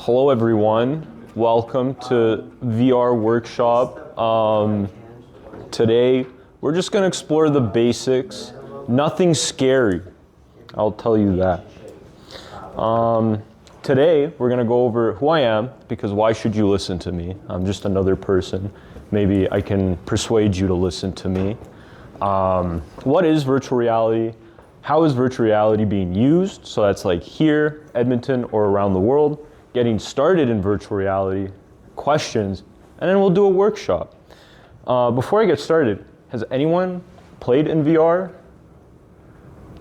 Hello everyone, welcome to VR Workshop. Today we're just going to explore the basics, nothing scary, I'll tell you that. Today we're going to go over who I am, because why should you listen to me? I'm just another person. Maybe I can persuade you to listen to me. What is virtual reality? How is virtual reality being used? So that's like here, Edmonton, or around the world. Getting started in virtual reality, questions, and then we'll do a workshop. Before I get started, has anyone played in VR?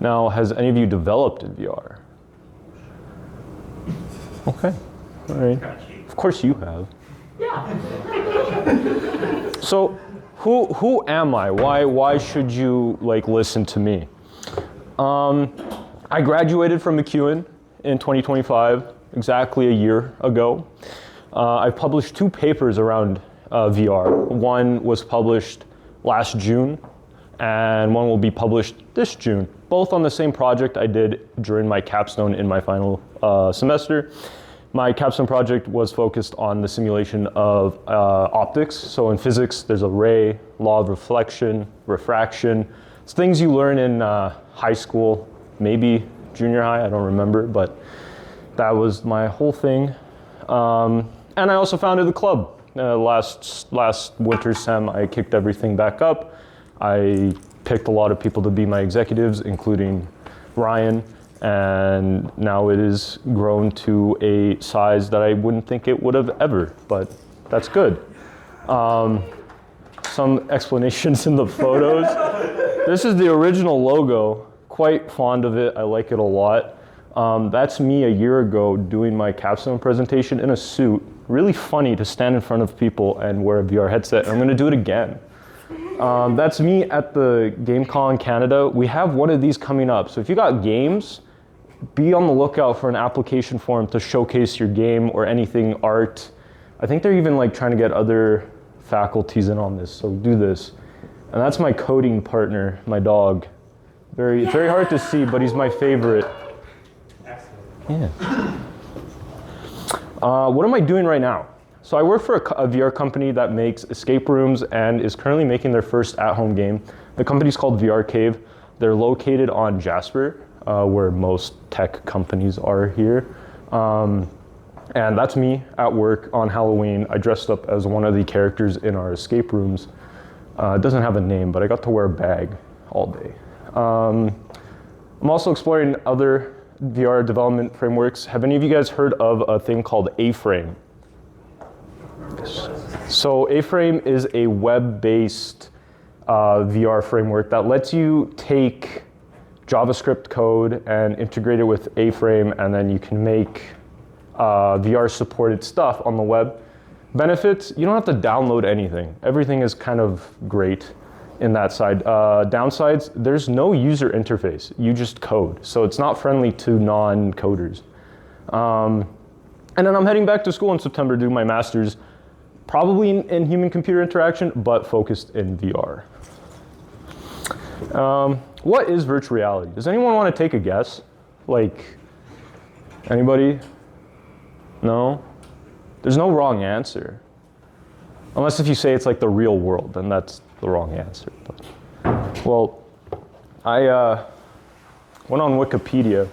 Now, has any of you developed in VR? Okay, all right. Of course you have. Yeah. So, who am I? Why should you listen to me? I graduated from McEwen in 2025, exactly a year ago. I've published 2 papers around VR. One was published last June, and one will be published this June, both on the same project I did during my capstone in my final semester. My capstone project was focused on the simulation of optics. So in physics, there's a ray, law of reflection, refraction. It's things you learn in high school, maybe junior high, I don't remember, but that was my whole thing. And I also founded the club. Last winter sem, I kicked everything back up. I picked a lot of people to be my executives, including Ryan, and now it has grown to a size that I wouldn't think it would have ever, but that's good. Some explanations in the photos. This is the original logo, quite fond of it, I like it a lot. That's me a year ago doing my capstone presentation in a suit. Really funny to stand in front of people and wear a VR headset. I'm gonna do it again. That's me at the GameCon Canada. We have one of these coming up. So if you got games, be on the lookout for an application form to showcase your game or anything art. I think they're even trying to get other faculties in on this, so do this. And that's my coding partner, my dog. It's very hard to see, but he's my favorite. Yeah. What am I doing right now? So I work for a VR company that makes escape rooms and is currently making their first at-home game. The company's called VR Cave. They're located on Jasper, where most tech companies are here. And that's me at work on Halloween. I dressed up as one of the characters in our escape rooms. It doesn't have a name, but I got to wear a bag all day. I'm also exploring other VR development frameworks. Have any of you guys heard of a thing called A-Frame? So A-Frame is a web-based VR framework that lets you take JavaScript code and integrate it with A-Frame, and then you can make VR-supported stuff on the web. Benefits, you don't have to download anything. Everything is kind of great in that side. Downsides, there's no user interface. You just code. So it's not friendly to non-coders. And then I'm heading back to school in September to do my master's, probably in human-computer interaction, but focused in VR. What is virtual reality? Does anyone want to take a guess? Anybody? No? There's no wrong answer. Unless if you say it's the real world, then that's the wrong answer. But, well, I went on Wikipedia,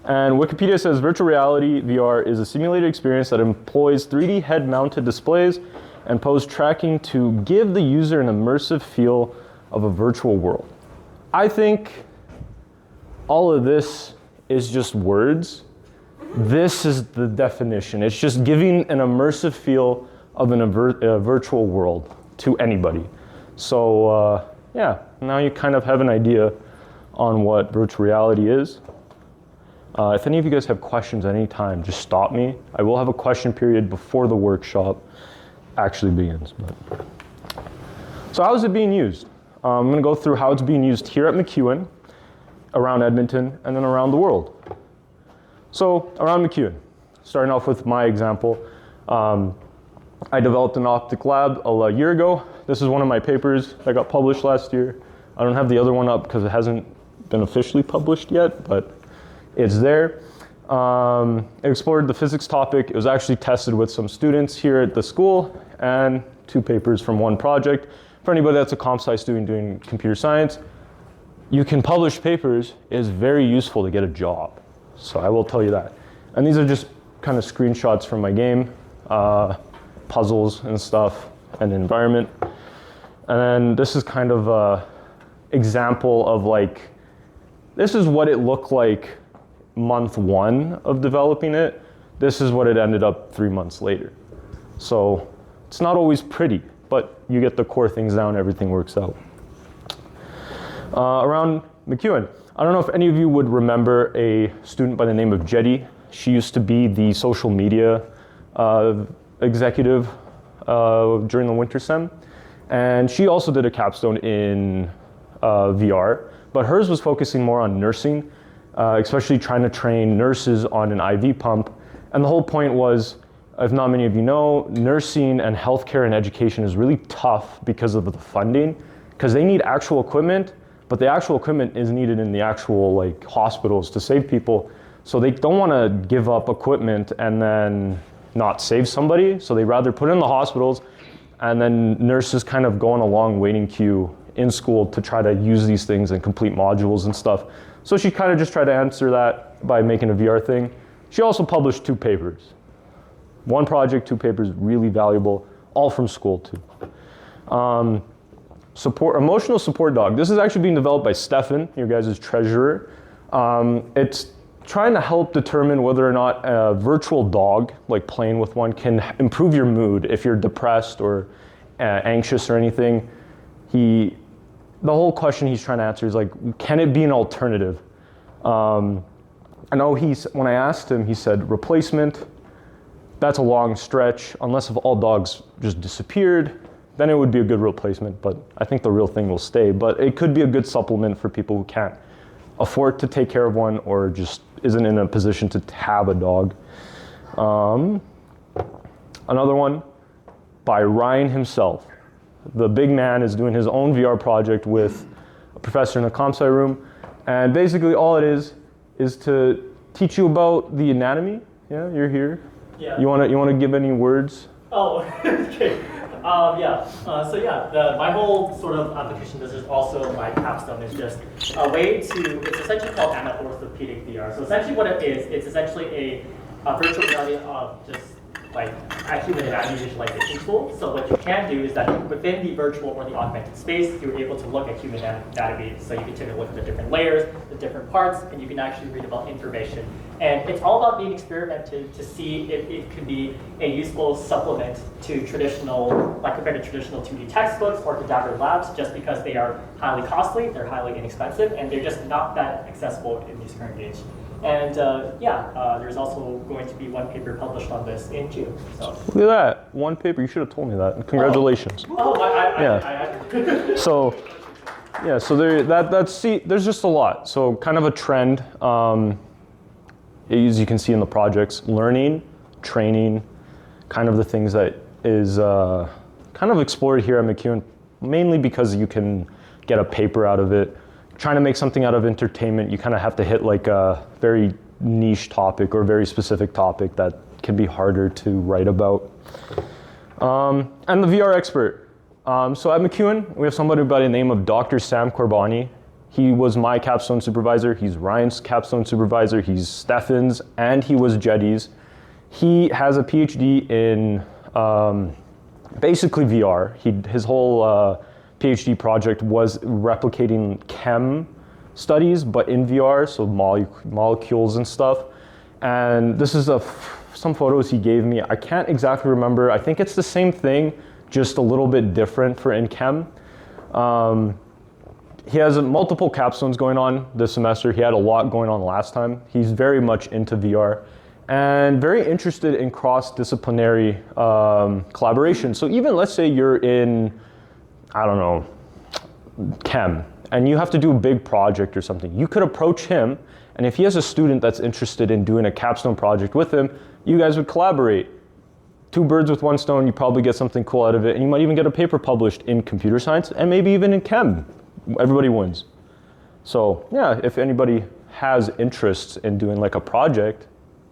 and Wikipedia says virtual reality VR is a simulated experience that employs 3D head-mounted displays and pose tracking to give the user an immersive feel of a virtual world. I think all of this is just words. This is the definition. It's just giving an immersive feel of a virtual world to anybody. So yeah, now you kind of have an idea on what virtual reality is. If any of you guys have questions at any time, just stop me. I will have a question period before the workshop actually begins. So how is it being used? I'm going to go through how it's being used here at McEwen, around Edmonton, and then around the world. So around McEwen, starting off with my example, I developed an optic lab a year ago. This is one of my papers that got published last year. I don't have the other one up because it hasn't been officially published yet, but it's there. It explored the physics topic. It was actually tested with some students here at the school, and 2 papers from 1 project. For anybody that's a comp sci student doing computer science, you can publish papers. It is very useful to get a job. So I will tell you that. And these are just kind of screenshots from my game, puzzles and stuff, and environment. And then this is kind of a example of like, this is what it looked like month 1 of developing it. This is what it ended up 3 months later. So it's not always pretty, but you get the core things down, everything works out. Around MacEwan, I don't know if any of you would remember a student by the name of Jetty. She used to be the social media executive during the winter sem. And she also did a capstone in VR, but hers was focusing more on nursing, especially trying to train nurses on an IV pump. And the whole point was, if not many of you know, nursing and healthcare and education is really tough because of the funding, because they need actual equipment, but the actual equipment is needed in the actual like hospitals to save people. So they don't want to give up equipment and then not save somebody. So they rather put it in the hospitals, and then nurses kind of go on a long waiting queue in school to try to use these things and complete modules and stuff. So she kind of just tried to answer that by making a VR thing. She also published 2 papers. 1 project, 2 papers, really valuable, all from school too. Emotional support dog. This is actually being developed by Stefan, your guys' treasurer. It's trying to help determine whether or not a virtual dog, like playing with one, can improve your mood if you're depressed or anxious or anything. The whole question he's trying to answer is like, can it be an alternative? I know when I asked him, he said replacement. That's a long stretch. Unless if all dogs just disappeared, then it would be a good replacement, but I think the real thing will stay. But it could be a good supplement for people who can't afford to take care of one or just isn't in a position to have a dog. Another one by Ryan himself. The big man is doing his own VR project with a professor in a comp sci room. And basically all it is to teach you about the anatomy. Yeah, you're here. Yeah. You wanna give any words? Oh, okay. My whole sort of application business, also my capstone, is just a way to, it's essentially called ana-orthopedic VR. So essentially what it is, it's essentially a virtual reality of just like a human anatomy visualization tool. So what you can do is that within the virtual or the augmented space, you're able to look at human anatomy. So you can take a look at the different layers, the different parts, and you can actually read about information. And it's all about being experimented to see if it could be a useful supplement to traditional, like compared to traditional 2D textbooks or cadaver labs, just because they are highly costly, they're highly inexpensive, and they're just not that accessible in this current age. And there's also going to be 1 paper published on this in June. So. Look at that, 1 paper. You should have told me that. Congratulations. I So there's just a lot. So kind of a trend, as you can see in the projects, learning, training, kind of the things that is kind of explored here at MacEwan, mainly because you can get a paper out of it. Trying to make something out of entertainment, you kind of have to hit like a very niche topic or very specific topic that can be harder to write about. And the VR expert. So at MacEwan, we have somebody by the name of Dr. Sam Corbani. He was my capstone supervisor, he's Ryan's capstone supervisor, he's Stefan's, and he was Jetty's. He has a PhD in basically VR. His whole PhD project was replicating chem studies, but in VR, so molecules and stuff. And this is some photos he gave me. I can't exactly remember. I think it's the same thing, just a little bit different for in chem. He has multiple capstones going on this semester. He had a lot going on last time. He's very much into VR and very interested in cross-disciplinary collaboration. So even let's say you're in, I don't know, chem, and you have to do a big project or something. You could approach him, and if he has a student that's interested in doing a capstone project with him, you guys would collaborate. 2 birds with 1 stone, you probably get something cool out of it, and you might even get a paper published in computer science, and maybe even in chem. Everybody wins. So yeah, if anybody has interests in doing like a project,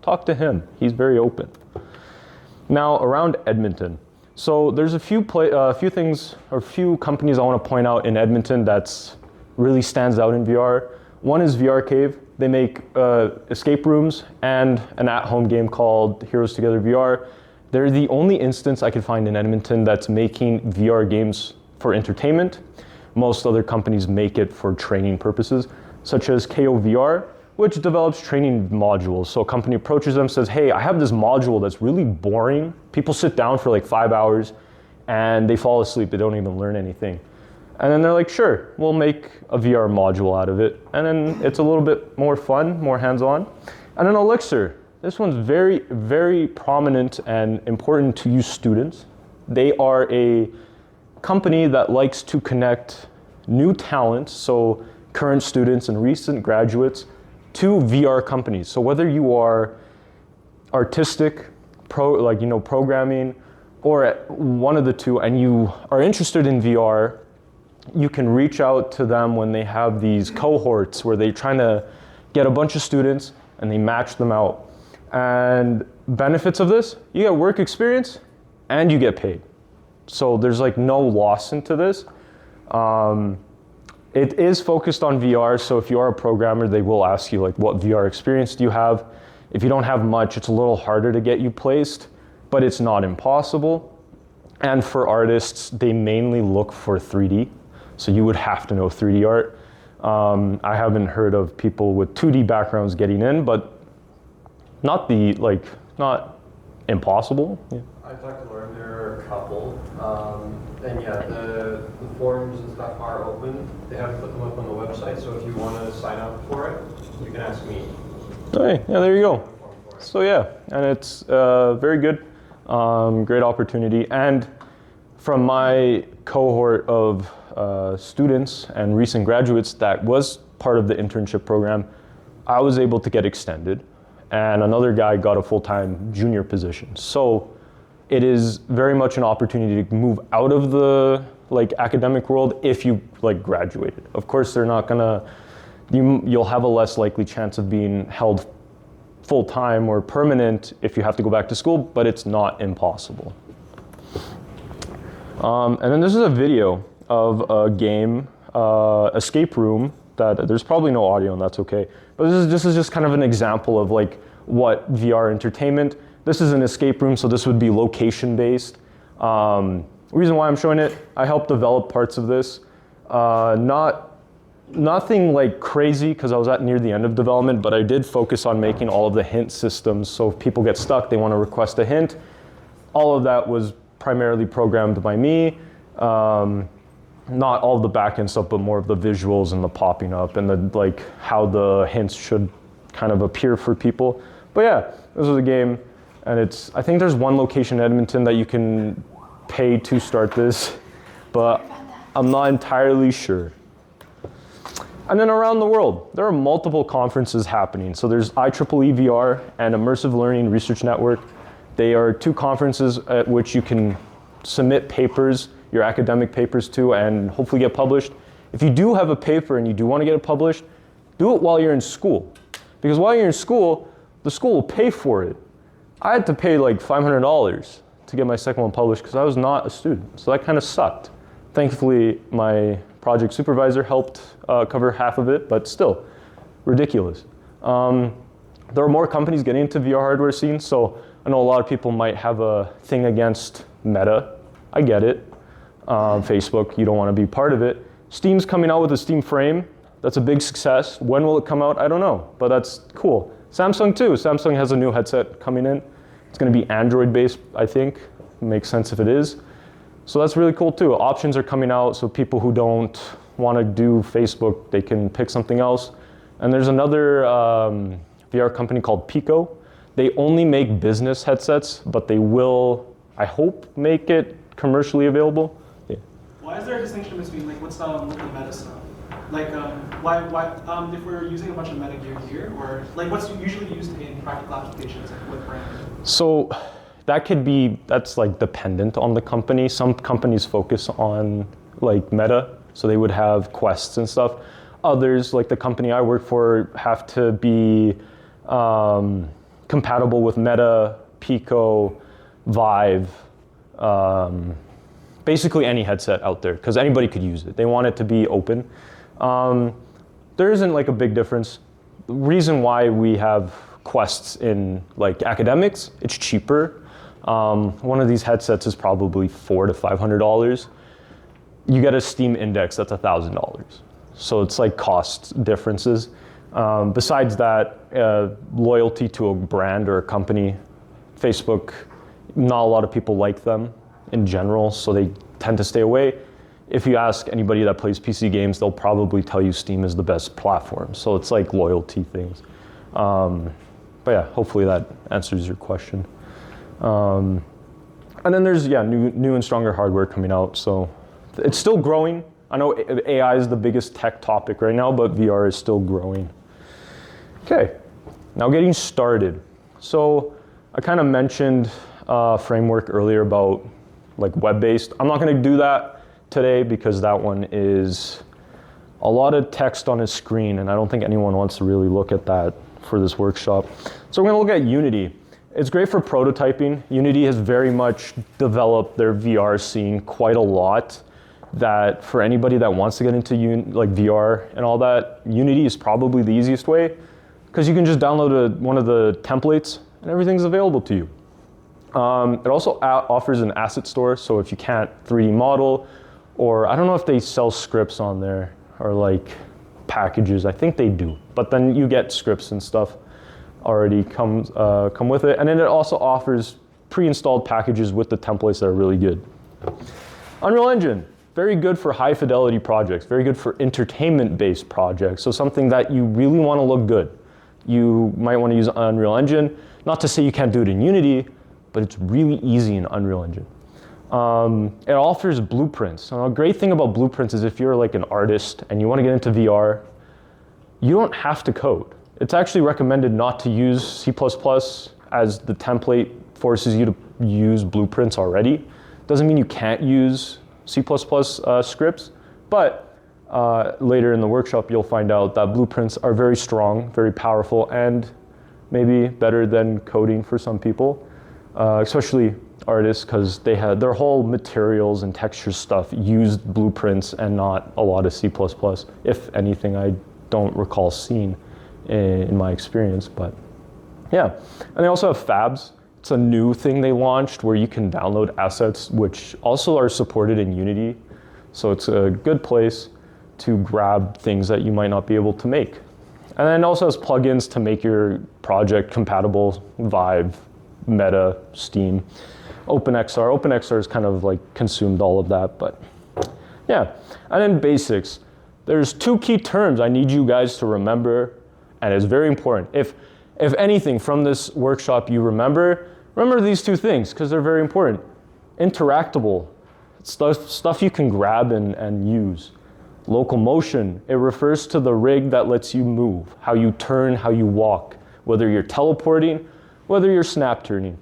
talk to him. He's very open. Now, around Edmonton. So there's a few things, or few companies I want to point out in Edmonton that's really stands out in VR. One is VR Cave. They make escape rooms and an at-home game called Heroes Together VR. They're the only instance I could find in Edmonton that's making VR games for entertainment. Most other companies make it for training purposes, such as KO VR, which develops training modules. So a company approaches them, says, hey, I have this module that's really boring. People sit down for like 5 hours and they fall asleep. They don't even learn anything. And then they're like, sure, we'll make a VR module out of it. And then it's a little bit more fun, more hands-on. And then Elixir. This one's very, very prominent and important to you students. They are a company that likes to connect new talent, so current students and recent graduates, to VR companies. So whether you are artistic, programming, or one of the two, and you are interested in VR, you can reach out to them when they have these cohorts where they're trying to get a bunch of students and they match them out. And benefits of this, you get work experience and you get paid. So there's like no loss into this. It is focused on VR, so if you are a programmer, they will ask you like, what VR experience do you have? If you don't have much, it's a little harder to get you placed, but it's not impossible. And for artists, they mainly look for 3D, so you would have to know 3D art. I haven't heard of people with 2D backgrounds getting in, but not impossible. Yeah. I'd like to learn. There are a couple. And yeah, the forums and stuff are open. They haven't put them up on the website, so if you want to sign up for it, you can ask me. Okay, yeah, there you go. So yeah, and it's very good, great opportunity. And from my cohort of students and recent graduates that was part of the internship program, I was able to get extended, and another guy got a full-time junior position. So it is very much an opportunity to move out of the academic world if you graduated. Of course, they're not gonna, you'll have a less likely chance of being held full-time or permanent if you have to go back to school, but it's not impossible. And then this is a video of a game, escape room, that there's probably no audio and that's okay. But this is just kind of an example of what VR entertainment. This is an escape room, so this would be location-based. Reason why I'm showing it, I helped develop parts of this. Nothing crazy, because I was near the end of development, but I did focus on making all of the hint systems, so if people get stuck, they want to request a hint. All of that was primarily programmed by me. Not all of the back-end stuff, but more of the visuals and the popping up and the how the hints should kind of appear for people. But yeah, this was a game. And I think there's one location in Edmonton that you can pay to start this, but I'm not entirely sure. And then around the world, there are multiple conferences happening. So there's IEEE VR and Immersive Learning Research Network. They are two conferences at which you can submit papers, your academic papers to, and hopefully get published. If you do have a paper and you do want to get it published, do it while you're in school. Because while you're in school, the school will pay for it. I had to pay $500 to get my second one published because I was not a student. So that kind of sucked. Thankfully, my project supervisor helped cover half of it, but still, ridiculous. There are more companies getting into VR hardware scene, so I know a lot of people might have a thing against Meta. I get it. Facebook, you don't want to be part of it. Steam's coming out with a Steam Frame. That's a big success. When will it come out? I don't know, but that's cool. Samsung too. Samsung has a new headset coming in. It's going to be Android-based, I think. Makes sense if it is. So that's really cool too. Options are coming out, so people who don't want to do Facebook, they can pick something else. And there's another VR company called Pico. They only make business headsets, but they will, I hope, make it commercially available. Yeah. Why is there a distinction between what's the meta stuff? Why if we're using a bunch of meta gear here, or what's usually used in practical applications with brand? So that could be, that's dependent on the company. Some companies focus on meta, so they would have quests and stuff. Others, like the company I work for, have to be compatible with Meta, Pico, Vive, basically any headset out there, because anybody could use it. They want it to be open. There isn't like a big difference. The reason why we have Quests in like academics, it's cheaper. One of these headsets is probably $400 to $500. You get a Steam Index that's $1,000. So it's like cost differences. Besides that, loyalty to a brand or a company, Facebook, not a lot of people like them in general, so they tend to stay away. If you ask anybody that plays PC games, they'll probably tell you Steam is the best platform. So it's like loyalty things. But yeah, hopefully that answers your question. And then there's new and stronger hardware coming out. So it's still growing. I know AI is the biggest tech topic right now, but VR is still growing. Okay, now getting started. So I kind of mentioned framework earlier about like web-based. I'm not going to do that today because that one is a lot of text on a screen, and I don't think anyone wants to really look at that for this workshop. So we're going to look at Unity. It's great for prototyping. Unity has very much developed their VR scene quite a lot. That for anybody that wants to get into like VR and all that, Unity is probably the easiest way because you can just download one of the templates and everything's available to you. It also offers an asset store, so if you can't 3D model, or I don't know if they sell scripts on there or like packages, I think they do, but then you get scripts and stuff already come with it. And then it also offers pre-installed packages with the templates that are really good. Unreal Engine, very good for high fidelity projects, very good for entertainment-based projects. So something that you really want to look good. You might want to use Unreal Engine. Not to say you can't do it in Unity, but it's really easy in Unreal Engine. It offers blueprints. So a great thing about blueprints is if you're like an artist and you want to get into VR, you don't have to code. It's actually recommended not to use C++ as the template forces you to use blueprints already. Doesn't mean you can't use C++ scripts, but later in the workshop you'll find out that blueprints are very strong, very powerful, and maybe better than coding for some people, especially artists, because they had their whole materials and texture stuff used blueprints and not a lot of C++. If anything, I don't recall seeing in my experience, but yeah. And they also have fabs. It's a new thing they launched where you can download assets which also are supported in Unity. So it's a good place to grab things that you might not be able to make. And then it also has plugins to make your project compatible, Vive, Meta, Steam, OpenXR. OpenXR has kind of like consumed all of that, but yeah. And then basics. There's two key terms I need you guys to remember, and it's very important. If anything from this workshop you remember these two things because they're very important. Interactable, stuff you can grab and use. Local motion, it refers to the rig that lets you move, how you turn, how you walk, whether you're teleporting, whether you're snap turning.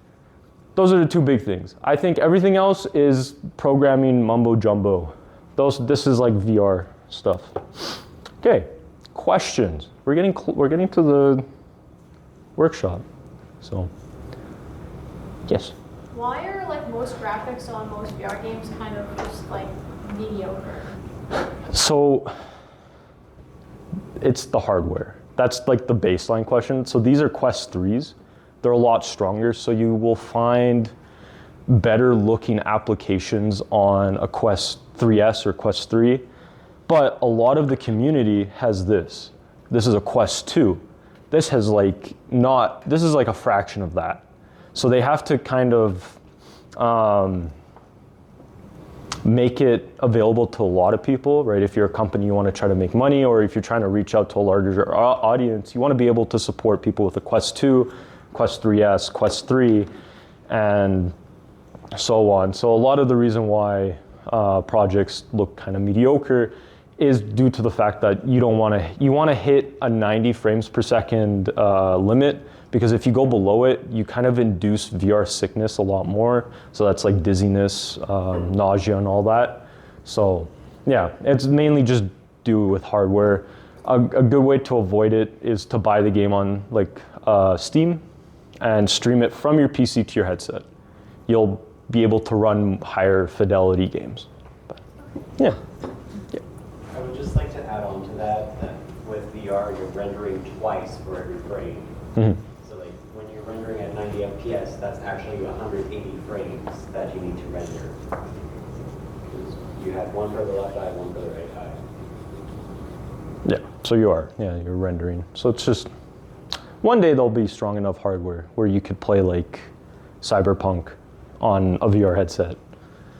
Those are the two big things. I think everything else is programming mumbo jumbo. This is like VR stuff. Okay, questions. We're getting to the workshop, so yes. Why are like most graphics on most VR games kind of just like mediocre? So it's the hardware. That's like the baseline question. So these are Quest 3s. They're a lot stronger, so you will find better looking applications on a Quest 3S or Quest 3. But a lot of the community has this. This is a Quest 2. This has this is like a fraction of that. So they have to kind of make it available to a lot of people, right? If you're a company, you want to try to make money, or if you're trying to reach out to a larger audience, you want to be able to support people with a Quest 2, Quest 3S, Quest 3, and so on. So a lot of the reason why projects look kind of mediocre is due to the fact that you want to hit a 90 frames per second limit, because if you go below it, you kind of induce VR sickness a lot more. So that's like dizziness, nausea, and all that. So yeah, it's mainly just due with hardware. A good way to avoid it is to buy the game on like Steam. and stream it from your PC to your headset, you'll be able to run higher fidelity games. But, yeah. I would just like to add on to that, that with VR, you're rendering twice for every frame. Mm-hmm. So like when you're rendering at 90 FPS, that's actually 180 frames that you need to render. You have one for the left eye, one for the right eye. Yeah, so you're rendering. So it's just, one day there'll be strong enough hardware where you could play like Cyberpunk on a VR headset